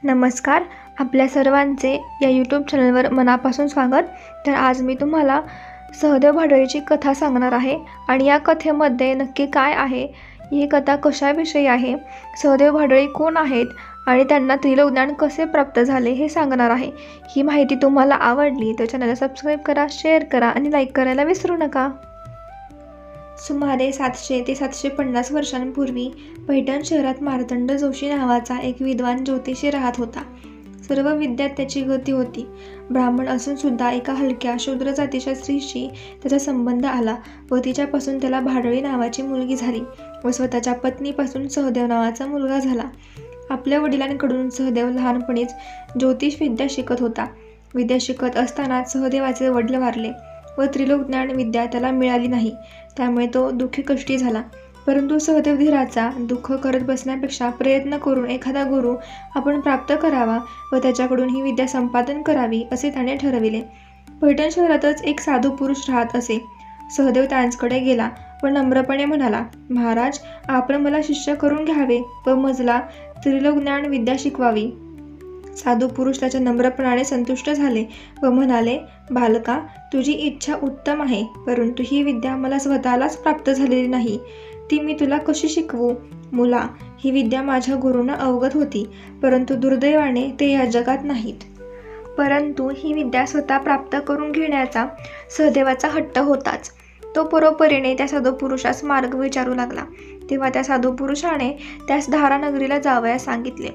नमस्कार. आपल्या सर्वांचे या यूट्यूब चॅनलवर मनापासून स्वागत. तर आज मी तुम्हाला सहदेव भाडळीची कथा सांगणार आहे आणि या कथेमध्ये नक्की काय आहे, ही कथा कशाविषयी आहे, सहदेव भाडळी कोण आहेत आणि त्यांना त्रिलोकज्ञान कसे प्राप्त झाले हे सांगणार आहे. ही माहिती तुम्हाला आवडली तर चॅनलला सबस्क्राईब करा, शेअर करा आणि लाईक करायला विसरू नका. सुमारे 700 ते 750 वर्षांपूर्वी पैठण शहरात मार्तंड जोशी नावाचा एक विद्वान ज्योतिषी राहत होता. सर्व विद्यात त्याची गती होती. ब्राह्मण असून सुद्धा एका हलक्या शूद्र जातीच्या स्त्रीशी त्याचा संबंध आला व तिच्यापासून त्याला भाडळी नावाची मुलगी झाली व स्वतःच्या पत्नीपासून सहदेव नावाचा मुलगा झाला. आपल्या वडिलांकडून सहदेव लहानपणीच ज्योतिष विद्या शिकत होता. विद्या शिकत असताना सहदेवाचे वडील वारले व त्रिलोकज्ञान विद्या त्याला मिळाली नाही. त्यामुळे तो दुःखी कष्टी झाला. परंतु सहदेव धीराचा दुःख करत बसण्यापेक्षा प्रयत्न करून एखादा गुरु आपण प्राप्त करावा व त्याच्याकडून ही विद्या संपादन करावी असे त्याने ठरविले. पैठण शहरातच एक साधू पुरुष राहत असे. सहदेव त्यांच्याकडे गेला व नम्रपणे म्हणाला, महाराज, आपण मला शिष्य करून घ्यावे व मजला त्रिलोकज्ञान विद्या शिकवावी. साधू पुरुष त्याच्या नम्रपणाने संतुष्ट झाले व म्हणाले, बालका, तुझी इच्छा उत्तम आहे, परंतु ही विद्या मला स्वतःलाच प्राप्त झालेली नाही. ती मी तुला कशी शिकवू? मुला, ही विद्या माझ्या गुरूंना अवगत होती, परंतु दुर्दैवाने ते या जगात नाहीत. परंतु ही विद्या स्वतः प्राप्त करून घेण्याचा सहदेवाचा हट्ट होताच. तो परोपरीने त्या साधू पुरुषास मार्ग विचारू लागला. तेव्हा त्या साधू पुरुषाने त्यास धारानगरीला जावयास सांगितले.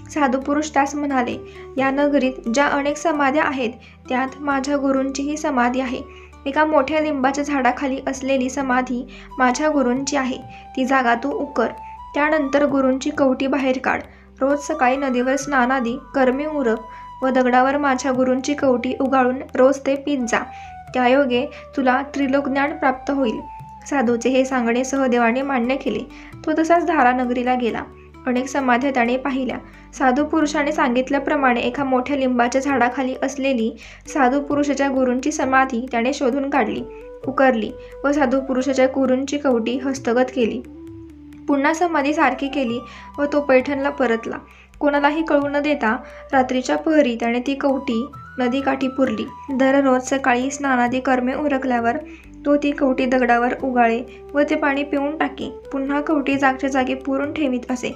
साधू पुरुष त्यास म्हणाले, या नगरीत ज्या अनेक समाध्या आहेत त्यात माझ्या गुरूंचीही समाधी आहे. एका मोठ्या लिंबाच्या झाडाखाली असलेली समाधी माझ्या गुरूंची आहे. ती जागा तू उकर. त्यानंतर गुरूंची कवटी बाहेर काढ. रोज सकाळी नदीवर स्नानादी कर्मी उरक व दगडावर माझ्या गुरूंची कवटी उगाळून रोज ते पीत जा. त्यायोगे तुला त्रिलोकज्ञान प्राप्त होईल. साधूचे हे सांगणे सहदेवाने मान्य केले. तो तसाच धारानगरीला गेला. अनेक समाध्या त्याने पाहिल्या. साधू पुरुषाने सांगितल्याप्रमाणे एका मोठ्या लिंबाच्या झाडाखाली असलेली साधू पुरुषाच्या गुरूंची समाधी त्याने शोधून काढली, उकरली व साधू पुरुषाच्या गुरूंची कवटी हस्तगत केली. पुन्हा समाधी सारखी केली व तो पैठणला परतला. कोणालाही कळू न देता रात्रीच्या पहरी त्याने ती कवटी नदीकाठी पुरली. दररोज सकाळी स्नानादी कर्मे उरकल्यावर तो ती कवटी दगडावर उगाळे व ते पाणी पिऊन टाके. पुन्हा कवटी जागच्या जागी पुरून ठेवीत असे.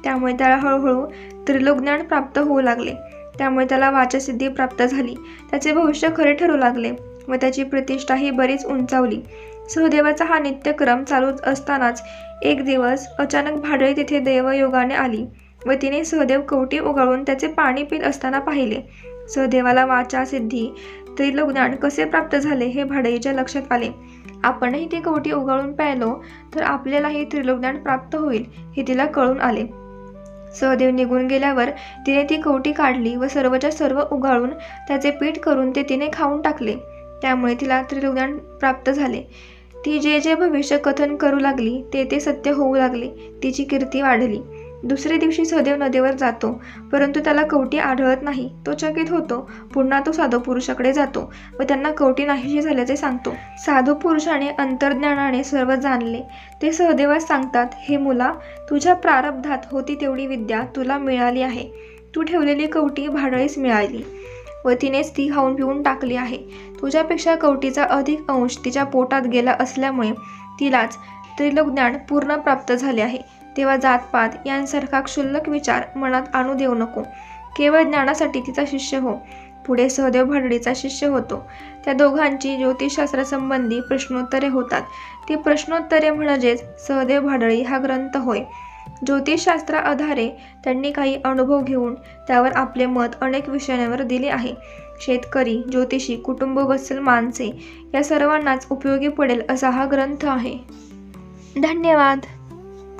त्यामुळे त्याला हळूहळू त्रिलोकज्ञान प्राप्त होऊ लागले. त्यामुळे त्याला वाचसिद्धी प्राप्त झाली. त्याचे भविष्य खरे ठरू लागले व त्याची प्रतिष्ठाही बरीच उंचावली. सहदेवाचा हा नित्यक्रम चालूच असतानाच एक दिवस अचानक भाडळी तिथे दैवयोगाने आली व तिने सहदेव कवटी उगाळून त्याचे पाणी पीत असताना पाहिले. सहदेवाला वाचासिद्धी त्रिलोकज्ञान कसे प्राप्त झाले हे भाडळीच्या लक्षात आले. आपणही ती कवटी उगाळून प्यायलो तर आपल्यालाही त्रिलोकज्ञान प्राप्त होईल हे तिला कळून आले. सहदेव निघून गेल्यावर तिने ती कवटी काढली व सर्वच्या सर्व उगाळून त्याचे पीठ करून ते तिने खाऊन टाकले. त्यामुळे तिला त्रिलोकज्ञान प्राप्त झाले. ती जे जे भविष्य कथन करू लागली ते सत्य होऊ लागले. तिची कीर्ती वाढली. दुसरे दिवशी सहदेव नदीवर जातो, परंतु त्याला कवटी आढळत नाही. तो चकित होतो. पुन्हा तो साधू पुरुषाकडे जातो व त्यांना कवटी नाहीशी झाल्याचे सांगतो. साधू पुरुषाने अंतर्ज्ञानाने सर्व जाणले. ते सहदेवास सांगतात, हे मुला, तुझ्या प्रारब्धात होती तेवढी विद्या तुला मिळाली आहे. तू ठेवलेली कवटी भाडळीस मिळाली व तिनेच ती खाऊन पिऊन टाकली आहे. तुझ्यापेक्षा कवटीचा अधिक अंश तिच्या पोटात गेला असल्यामुळे तिलाच त्रिलोकज्ञान पूर्ण प्राप्त झाले आहे. तेव्हा जातपात यांसारखा क्षुल्लक विचार मनात आणू देऊ नको. केवळ ज्ञानासाठी तिचा शिष्य हो. पुढे सहदेव भाडळीचा शिष्य होतो. त्या दोघांची ज्योतिषशास्त्रासंबंधी प्रश्नोत्तरे होतात. ती प्रश्नोत्तरे म्हणजेच सहदेव भाडळी हा ग्रंथ होय. ज्योतिषशास्त्रा आधारे त्यांनी काही अनुभव घेऊन त्यावर आपले मत अनेक विषयांवर दिले आहे. शेतकरी, ज्योतिषी, कुटुंबवत्सल माणसे या सर्वांनाच उपयोगी पडेल असा हा ग्रंथ आहे. धन्यवाद.